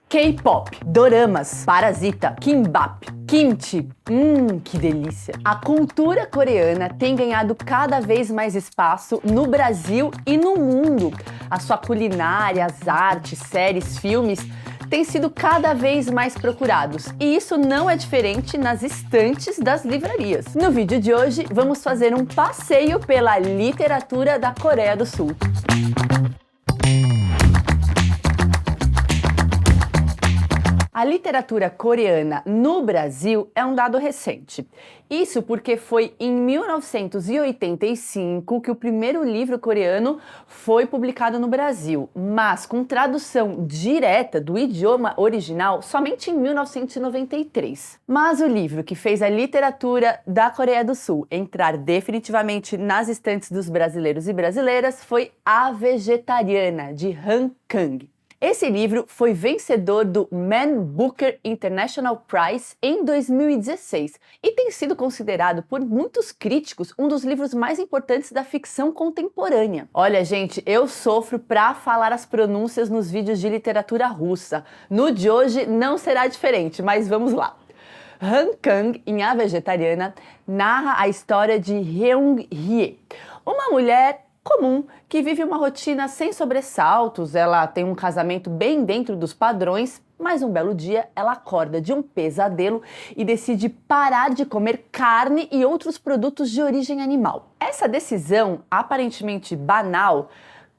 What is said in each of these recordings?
K-pop, doramas, parasita, kimbap, kimchi, que delícia! A cultura coreana tem ganhado cada vez mais espaço no Brasil e no mundo. A sua culinária, as artes, séries, filmes têm sido cada vez mais procurados. E isso não é diferente nas estantes das livrarias. No vídeo de hoje, vamos fazer um passeio pela literatura da Coreia do Sul. A literatura coreana no Brasil é um dado recente. Isso porque foi em 1985 que o primeiro livro coreano foi publicado no Brasil, mas com tradução direta do idioma original somente em 1993. Mas o livro que fez a literatura da Coreia do Sul entrar definitivamente nas estantes dos brasileiros e brasileiras foi A Vegetariana, de Han Kang. Esse livro foi vencedor do Man Booker International Prize em 2016 e tem sido considerado por muitos críticos um dos livros mais importantes da ficção contemporânea. Olha, gente, eu sofro para falar as pronúncias nos vídeos de literatura russa. No de hoje não será diferente, mas vamos lá. Han Kang, em A Vegetariana, narra a história de Heung-hye, uma mulher comum, que vive uma rotina sem sobressaltos. Ela tem um casamento bem dentro dos padrões, mas um belo dia ela acorda de um pesadelo e decide parar de comer carne e outros produtos de origem animal. Essa decisão, aparentemente banal,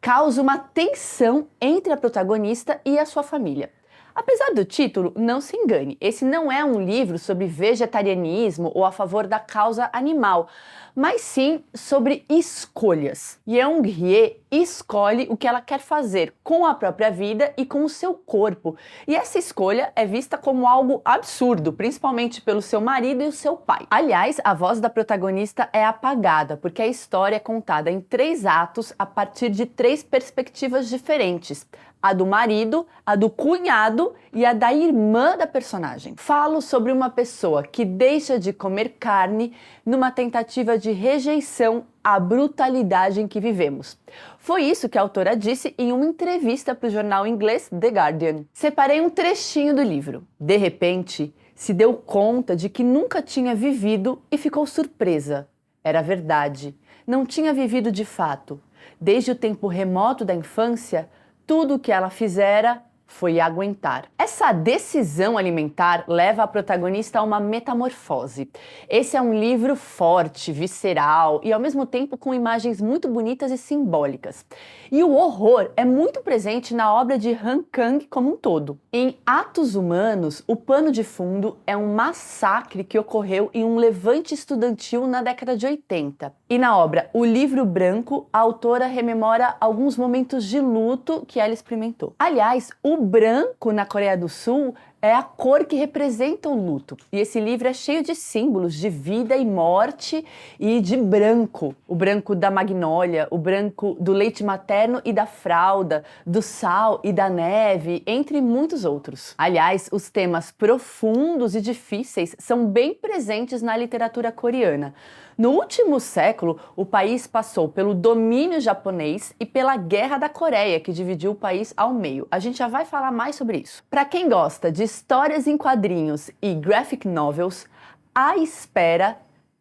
causa uma tensão entre a protagonista e a sua família. Apesar do título, não se engane, esse não é um livro sobre vegetarianismo ou a favor da causa animal, mas sim sobre escolhas. Heung-hye escolhe o que ela quer fazer com a própria vida e com o seu corpo, e essa escolha é vista como algo absurdo, principalmente pelo seu marido e o seu pai. Aliás, a voz da protagonista é apagada, porque a história é contada em 3 atos a partir de 3 perspectivas diferentes: a do marido, a do cunhado e a da irmã da personagem. Falo sobre uma pessoa que deixa de comer carne numa tentativa de rejeição à brutalidade em que vivemos. Foi isso que a autora disse em uma entrevista para o jornal inglês The Guardian. Separei um trechinho do livro. De repente, se deu conta de que nunca tinha vivido e ficou surpresa. Era verdade. Não tinha vivido de fato. Desde o tempo remoto da infância, tudo o que ela fizera foi aguentar. Essa decisão alimentar leva a protagonista a uma metamorfose. Esse é um livro forte, visceral e ao mesmo tempo com imagens muito bonitas e simbólicas. E o horror é muito presente na obra de Han Kang como um todo. Em Atos Humanos, o pano de fundo é um massacre que ocorreu em um levante estudantil na década de 80. E na obra O Livro Branco, a autora rememora alguns momentos de luto que ela experimentou. Aliás, o branco na Coreia do Sul é a cor que representa o luto. E esse livro é cheio de símbolos de vida e morte e de branco. O branco da magnólia, o branco do leite materno e da fralda, do sal e da neve, entre muitos outros. Aliás, os temas profundos e difíceis são bem presentes na literatura coreana. No último século, o país passou pelo domínio japonês e pela Guerra da Coreia, que dividiu o país ao meio. A gente já vai falar mais sobre isso. Para quem gosta de histórias em quadrinhos e graphic novels, A Espera,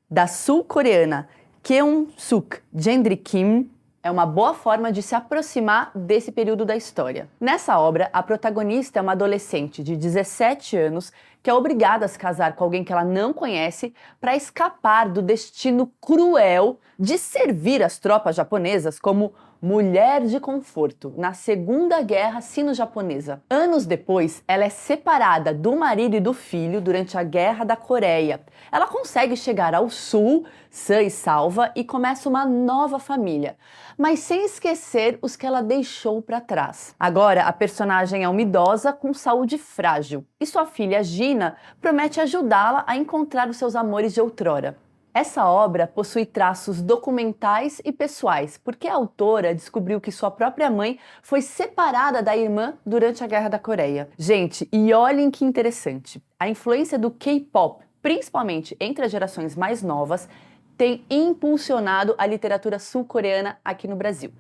da sul-coreana Keun-suk Jendri Kim, é uma boa forma de se aproximar desse período da história. Nessa obra, a protagonista é uma adolescente de 17 anos que é obrigada a se casar com alguém que ela não conhece para escapar do destino cruel de servir as tropas japonesas como mulher de conforto na Segunda Guerra Sino-Japonesa. Anos depois, ela é separada do marido e do filho durante a Guerra da Coreia. Ela consegue chegar ao sul, sã e salva, e começa uma nova família, mas sem esquecer os que ela deixou para trás. Agora, a personagem é uma idosa com saúde frágil, e sua filha Gina promete ajudá-la a encontrar os seus amores de outrora. Essa obra possui traços documentais e pessoais, porque a autora descobriu que sua própria mãe foi separada da irmã durante a Guerra da Coreia. Gente, e olhem que interessante, a influência do K-pop, principalmente entre as gerações mais novas, tem impulsionado a literatura sul-coreana aqui no Brasil.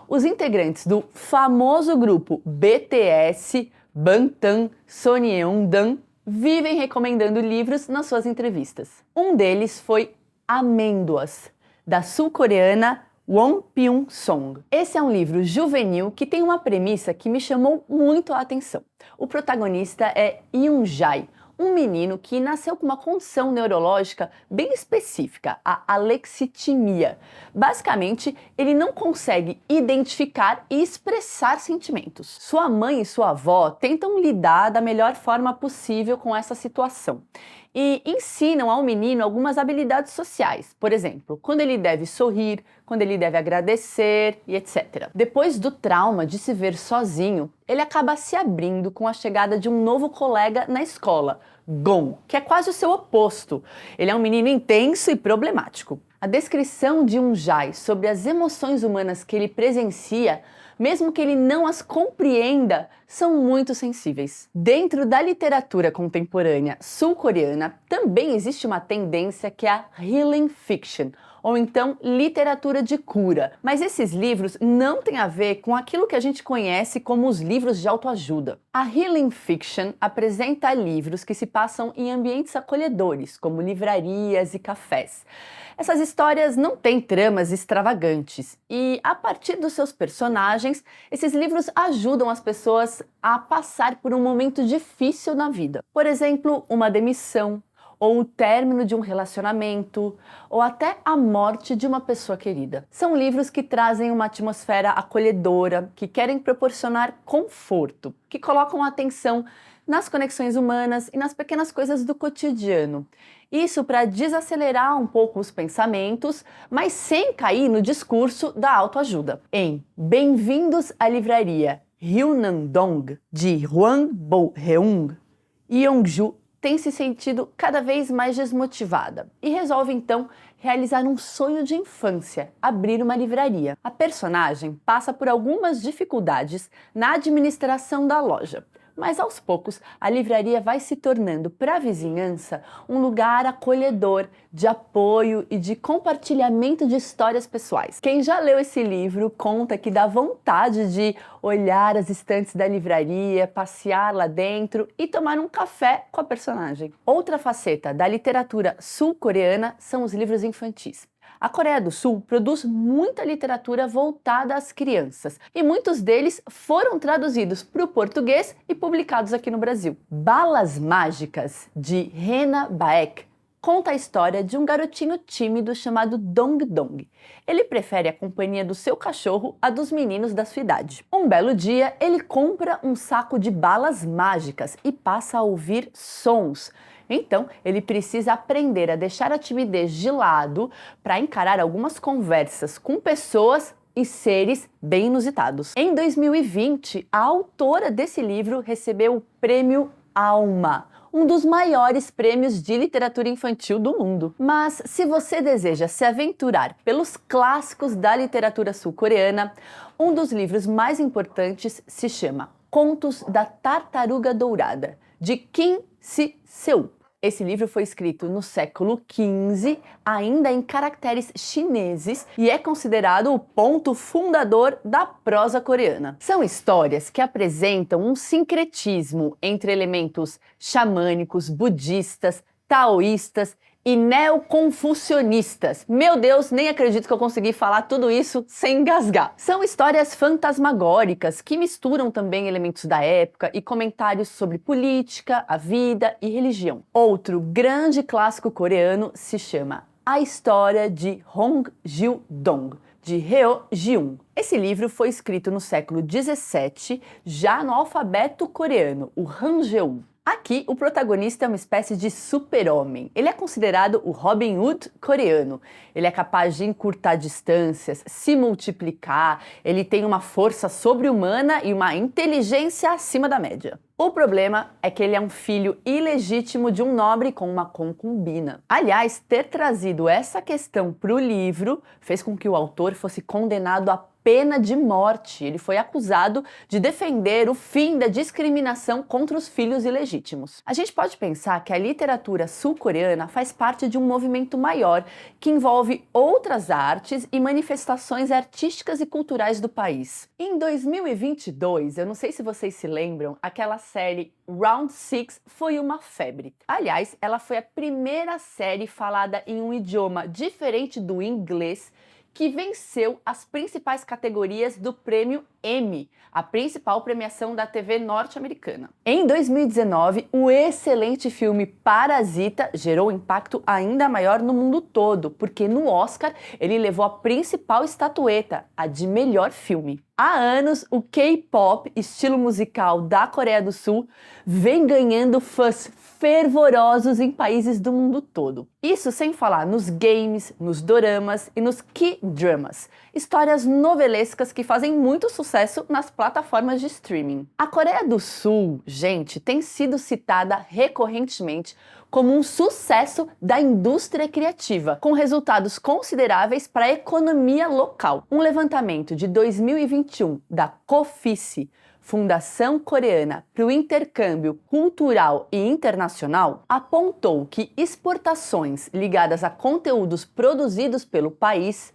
Os integrantes do famoso grupo BTS Bangtan Sonyeondan vivem recomendando livros nas suas entrevistas. Um deles foi Amêndoas, da sul-coreana Won Pyung-song. Esse é um livro juvenil que tem uma premissa que me chamou muito a atenção. O protagonista é Yoon-jae, um menino que nasceu com uma condição neurológica bem específica, a alexitimia. Basicamente, ele não consegue identificar e expressar sentimentos. Sua mãe e sua avó tentam lidar da melhor forma possível com essa situação e ensinam ao menino algumas habilidades sociais. Por exemplo, quando ele deve sorrir, quando ele deve agradecer e etc. Depois do trauma de se ver sozinho, ele acaba se abrindo com a chegada de um novo colega na escola, Gon, que é quase o seu oposto. Ele é um menino intenso e problemático. A descrição de Yoon-jae sobre as emoções humanas que ele presencia, mesmo que ele não as compreenda, são muito sensíveis. Dentro da literatura contemporânea sul-coreana, também existe uma tendência que é a healing fiction, ou então literatura de cura. Mas esses livros não têm a ver com aquilo que a gente conhece como os livros de autoajuda. A healing fiction apresenta livros que se passam em ambientes acolhedores, como livrarias e cafés. Essas histórias não têm tramas extravagantes e, a partir dos seus personagens, esses livros ajudam as pessoas a passar por um momento difícil na vida. Por exemplo, uma demissão, ou o término de um relacionamento, ou até a morte de uma pessoa querida. São livros que trazem uma atmosfera acolhedora, que querem proporcionar conforto, que colocam atenção nas conexões humanas e nas pequenas coisas do cotidiano. Isso para desacelerar um pouco os pensamentos, mas sem cair no discurso da autoajuda. Em Bem-vindos à Livraria Ryunandong, de Hwang Bo-heung, Yeonju tem se sentido cada vez mais desmotivada e resolve então realizar um sonho de infância, abrir uma livraria. A personagem passa por algumas dificuldades na administração da loja, mas aos poucos a livraria vai se tornando para a vizinhança um lugar acolhedor, de apoio e de compartilhamento de histórias pessoais. Quem já leu esse livro conta que dá vontade de olhar as estantes da livraria, passear lá dentro e tomar um café com a personagem. Outra faceta da literatura sul-coreana são os livros infantis. A Coreia do Sul produz muita literatura voltada às crianças e muitos deles foram traduzidos para o português e publicados aqui no Brasil. Balas Mágicas, de Rena Baek, conta a história de um garotinho tímido chamado Dong Dong. Ele prefere a companhia do seu cachorro à dos meninos da sua idade. Um belo dia, ele compra um saco de balas mágicas e passa a ouvir sons. Então, ele precisa aprender a deixar a timidez de lado para encarar algumas conversas com pessoas e seres bem inusitados. Em 2020, a autora desse livro recebeu o Prêmio Alma, um dos maiores prêmios de literatura infantil do mundo. Mas se você deseja se aventurar pelos clássicos da literatura sul-coreana, um dos livros mais importantes se chama Contos da Tartaruga Dourada, de Kim Si-seup. Esse livro foi escrito no século XV, ainda em caracteres chineses, e é considerado o ponto fundador da prosa coreana. São histórias que apresentam um sincretismo entre elementos xamânicos, budistas, taoístas e neoconfucionistas. Meu Deus, nem acredito que eu consegui falar tudo isso sem engasgar. São histórias fantasmagóricas que misturam também elementos da época e comentários sobre política, a vida e religião. Outro grande clássico coreano se chama A História de Hong Gil-dong, de Reo Ji-un. Esse livro foi escrito no século XVII, já no alfabeto coreano, o Hangul. Aqui, o protagonista é uma espécie de super-homem. Ele é considerado o Robin Hood coreano. Ele é capaz de encurtar distâncias, se multiplicar, ele tem uma força sobre-humana e uma inteligência acima da média. O problema é que ele é um filho ilegítimo de um nobre com uma concubina. Aliás, ter trazido essa questão para o livro fez com que o autor fosse condenado à pena de morte. Ele foi acusado de defender o fim da discriminação contra os filhos ilegítimos. A gente pode pensar que a literatura sul-coreana faz parte de um movimento maior que envolve outras artes e manifestações artísticas e culturais do país. Em 2022, eu não sei se vocês se lembram, aquela série Round Six foi uma febre. Aliás, ela foi a primeira série falada em um idioma diferente do inglês que venceu as principais categorias do prêmio Emmy, a principal premiação da TV norte-americana. Em 2019, o excelente filme Parasita gerou um impacto ainda maior no mundo todo, porque no Oscar ele levou a principal estatueta, a de melhor filme. Há anos, o K-pop, estilo musical da Coreia do Sul, vem ganhando fãs fervorosos em países do mundo todo. Isso sem falar nos games, nos doramas e nos K-dramas, histórias novelescas que fazem muito sucesso nas plataformas de streaming. A Coreia do Sul, gente, tem sido citada recorrentemente como um sucesso da indústria criativa, com resultados consideráveis para a economia local. Um levantamento de 2021 da COFICE, Fundação Coreana para o Intercâmbio Cultural e Internacional, apontou que exportações ligadas a conteúdos produzidos pelo país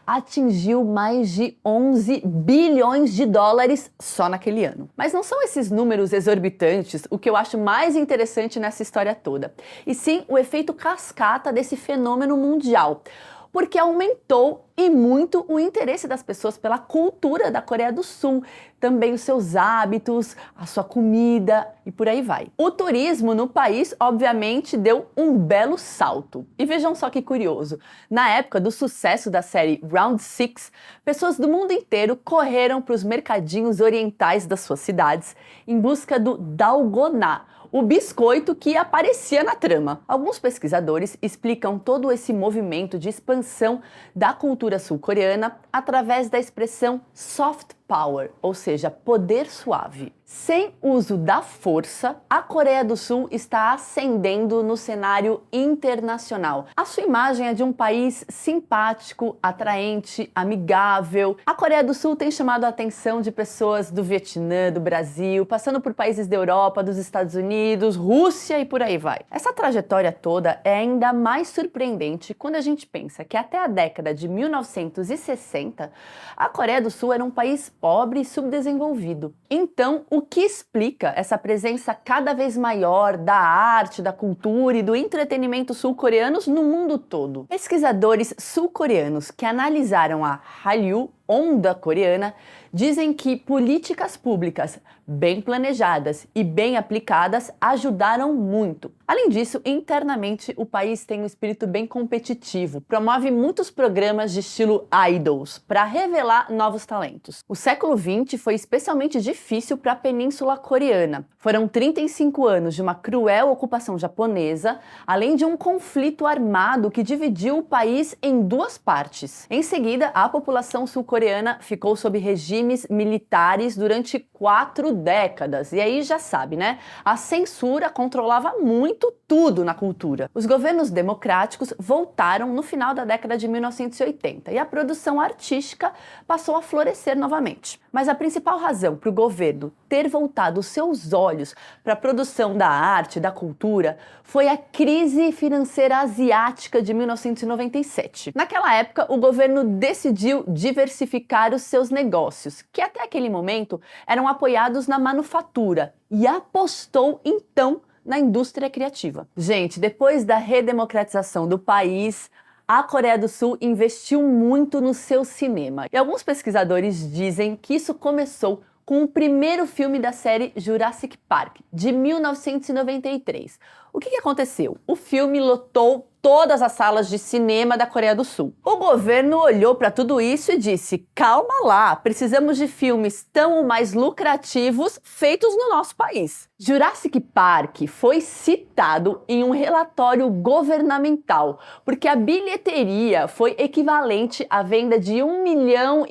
atingiu mais de 11 bilhões de dólares só naquele ano. Mas não são esses números exorbitantes o que eu acho mais interessante nessa história toda, e sim o efeito cascata desse fenômeno mundial, porque aumentou e muito o interesse das pessoas pela cultura da Coreia do Sul, também os seus hábitos, a sua comida e por aí vai. O turismo no país, obviamente, deu um belo salto. E vejam só que curioso, na época do sucesso da série Round Six, pessoas do mundo inteiro correram para os mercadinhos orientais das suas cidades em busca do dalgoná, o biscoito que aparecia na trama. Alguns pesquisadores explicam todo esse movimento de expansão da cultura sul-coreana através da expressão soft power, ou seja, poder suave. Sem uso da força, a Coreia do Sul está ascendendo no cenário internacional. A sua imagem é de um país simpático, atraente, amigável. A Coreia do Sul tem chamado a atenção de pessoas do Vietnã, do Brasil, passando por países da Europa, dos Estados Unidos, Rússia e por aí vai. Essa trajetória toda é ainda mais surpreendente quando a gente pensa que até a década de 1960, a Coreia do Sul era um país pobre e subdesenvolvido. Então, o que explica essa presença cada vez maior da arte, da cultura e do entretenimento sul-coreanos no mundo todo? Pesquisadores sul-coreanos que analisaram a Hallyu, onda coreana, dizem que políticas públicas bem planejadas e bem aplicadas ajudaram muito. Além disso, internamente o país tem um espírito bem competitivo, promove muitos programas de estilo idols para revelar novos talentos. O século XX foi especialmente difícil para a Península Coreana. Foram 35 anos de uma cruel ocupação japonesa, além de um conflito armado que dividiu o país em duas partes. Em seguida, a população sul-coreana ficou sob regimes militares durante 4 décadas. E aí já sabe, né? A censura controlava muito tudo na cultura. Os governos democráticos voltaram no final da década de 1980 e a produção artística passou a florescer novamente. Mas a principal razão para o governo ter voltado seus olhos para a produção da arte, da cultura, foi a crise financeira asiática de 1997. Naquela época, o governo decidiu diversificar os seus negócios, que até aquele momento eram apoiados na manufatura, e apostou então na indústria criativa. Gente, depois da redemocratização do país, a Coreia do Sul investiu muito no seu cinema. E alguns pesquisadores dizem que isso começou com o primeiro filme da série Jurassic Park, de 1993. O que aconteceu? O filme lotou todas as salas de cinema da Coreia do Sul. O governo olhou para tudo isso e disse: calma lá, precisamos de filmes tão mais lucrativos feitos no nosso país. Jurassic Park foi citado em um relatório governamental, porque a bilheteria foi equivalente à venda de 1,5 milhão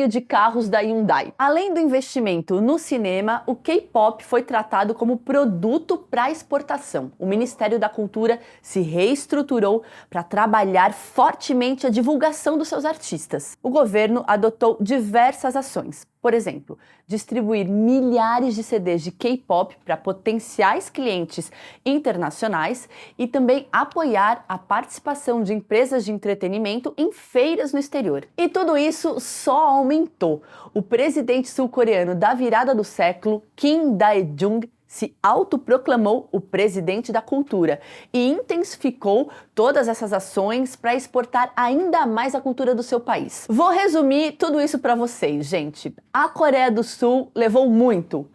de carros da Hyundai. Além do investimento no cinema, o K-pop foi tratado como produto para exportação. O Ministério da Cultura se reestruturou estruturou para trabalhar fortemente a divulgação dos seus artistas. O governo adotou diversas ações. Por exemplo, distribuir milhares de CDs de K-pop para potenciais clientes internacionais e também apoiar a participação de empresas de entretenimento em feiras no exterior. E tudo isso só aumentou. O presidente sul-coreano da virada do século, Kim Dae-jung, se autoproclamou o presidente da cultura e intensificou todas essas ações para exportar ainda mais a cultura do seu país. Vou resumir tudo isso para vocês, gente. A Coreia do Sul levou muito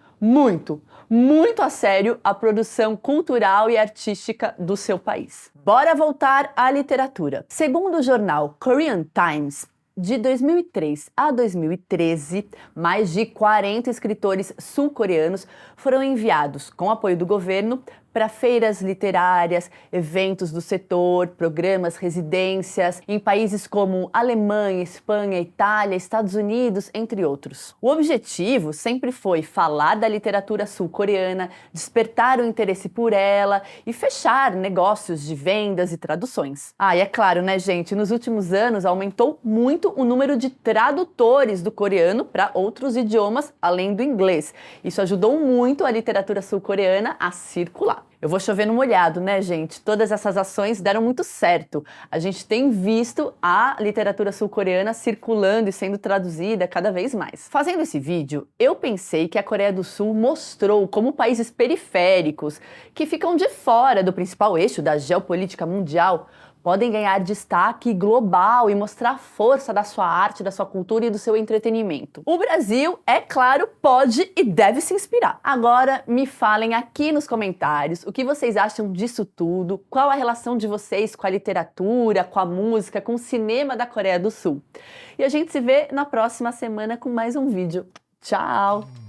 a sério a produção cultural e artística do seu país. Bora voltar à literatura. Segundo o jornal Korean Times, de 2003 a 2013, mais de 40 escritores sul-coreanos foram enviados, com apoio do governo, para feiras literárias, eventos do setor, programas, residências, em países como Alemanha, Espanha, Itália, Estados Unidos, entre outros. O objetivo sempre foi falar da literatura sul-coreana, despertar o interesse por ela e fechar negócios de vendas e traduções. E é claro, né, gente, nos últimos anos aumentou muito o número de tradutores do coreano para outros idiomas além do inglês. Isso ajudou muito a literatura sul-coreana a circular. Eu vou chover no molhado, né, gente? Todas essas ações deram muito certo. A gente tem visto a literatura sul-coreana circulando e sendo traduzida cada vez mais. Fazendo esse vídeo, eu pensei que a Coreia do Sul mostrou como países periféricos, que ficam de fora do principal eixo da geopolítica mundial, podem ganhar destaque global e mostrar a força da sua arte, da sua cultura e do seu entretenimento. O Brasil, é claro, pode e deve se inspirar. Agora, me falem aqui nos comentários o que vocês acham disso tudo, qual a relação de vocês com a literatura, com a música, com o cinema da Coreia do Sul. E a gente se vê na próxima semana com mais um vídeo. Tchau!